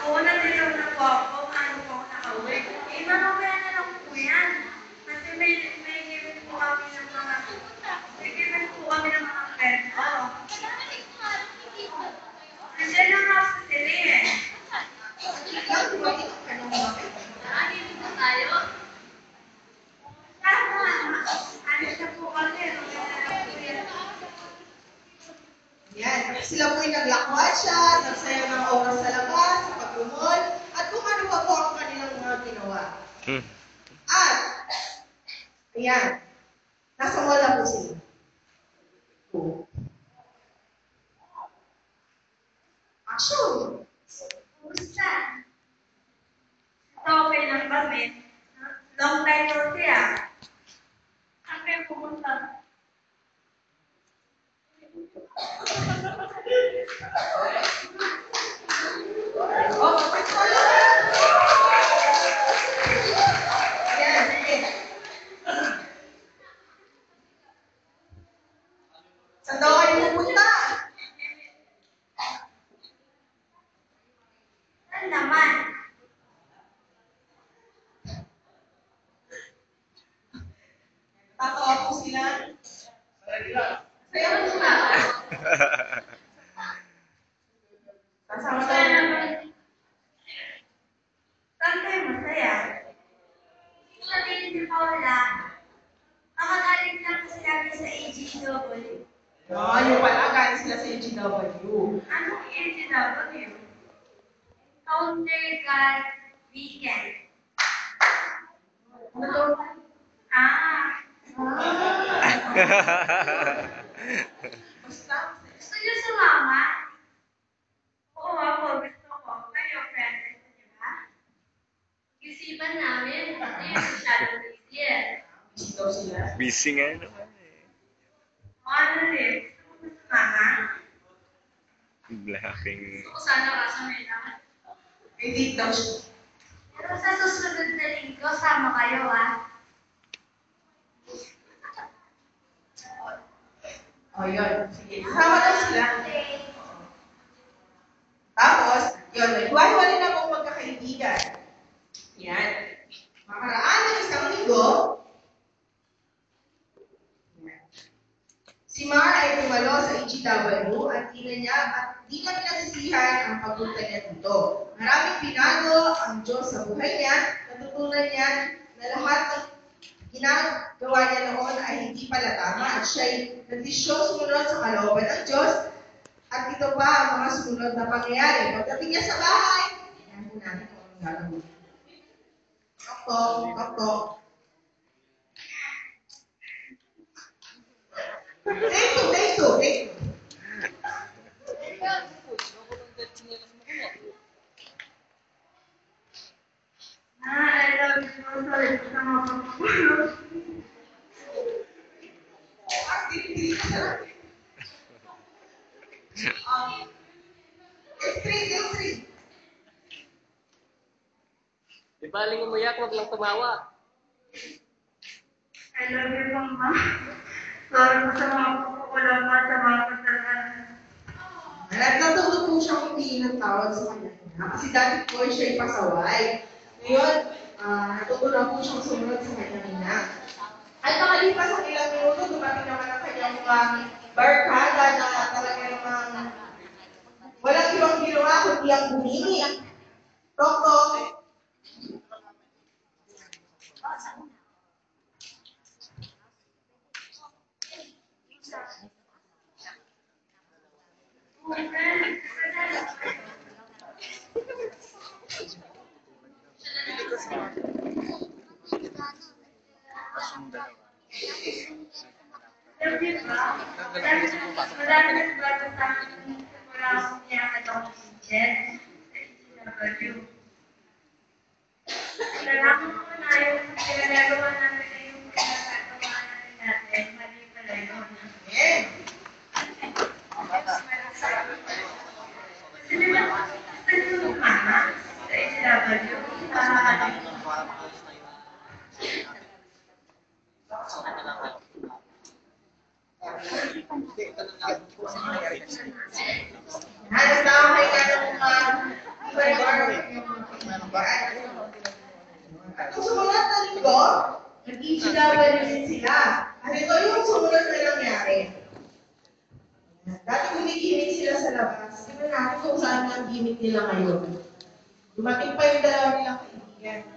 Oo, nandito na po ako. Paano po ako nakauwi? Eh, mamamaya na lang po yan. Kasi may given po kami ng mga... May given po kami ng mga friend ko. Nandiyan lang ako sa sili eh. Tama. Alis na po kami. Mamaya na lang po yan. Yan. Sila po'y naglakwat siya, nagsayang ng oras sa labas, sa pagkumol, at kung ano pa po ang kanilang mga ginawa. At, ayan, nasa mall na po sila. Action! Kumusta? Okay lang kami. Long time no see ah. Saan kayo pumunta? Oh, picture lang! Ayan, sige. Saan daw kayo pupunta? Saan naman? Tatawa po sila. Sayaw mo na. Kasama Saan daw. naman? Saan kayo masaya? Sabihin ni Paula, nakagaling lang kasi kami sa AGW. No, yung pala, galing sila sa UGW. Anong AGW? Counter Guard Weekend. Ano to? Ah, Basta. gusto niyo sumama? Oo, ako gusto ko. Kayo, friend, gusto niyo ba? Isipan namin. Hindi masyadong busy eh. Busy daw sila. Busy nga naman eh. Ano rin? Gusto mo sumama? Blacking. Gusto ko sana kasama lang. May date daw siya. Pero sa susunod na linggo, sama kayo ah. O, yun. Sige. Kasama daw sila. Tapos, yun. Nagwahiwalay na akong magkakaibigan. Yan. Makaraan ng isang linggo, si Mar ay tumalo sa EGW at di niya pinagsisihan ang pagpunta niya dito. Maraming binago ang Diyos sa buhay niya. Natutunan niya na lahat ng ginagawa niya noon ay hindi pala tama at siya'y nagdisyong sumunod sa kalooban ng Diyos. At ito pa ang mga sumunod na pangyayari. Pagdating niya sa bahay, tingnan po natin kung anong gagawin. Tok. Take two. I love you so much. Sama ko. Dili ka sarap. X3. Di ba, aling umayak, wag lang tumawa. I love you, Mama. Sorry po sa mga kukulang pa sa mga kasalanan. Natutulog po siyang humingi ng tawad sa kanya. Kasi dati po siya'y pasaway. Ngayon, natutulog po siyang sumunod sa kanyang ina. At nakalipas ang ilang minuto, dumating naman ang kanyang barkada na talaga namang walang ibang ginawa kundi ang bumili. Tok. Marami nagbago sa akin. Wala akong pinakatawang teacher. Nalaman ko na yung pinagagawa namin na yung pinagagawa namin natin. Mali pala yun. Kasi diba, gusto nyo sumama sa SW? Halos na ako kay Yan. At kung sumunod na linggo, nag-EGW din sila. At ito yung sumunod na nangyari. Dati kumikimik sila sa labas. Tingnan natin kung saan ang gimmick nila ngayon. Dumating pa yung dalawa nilang kaibigan.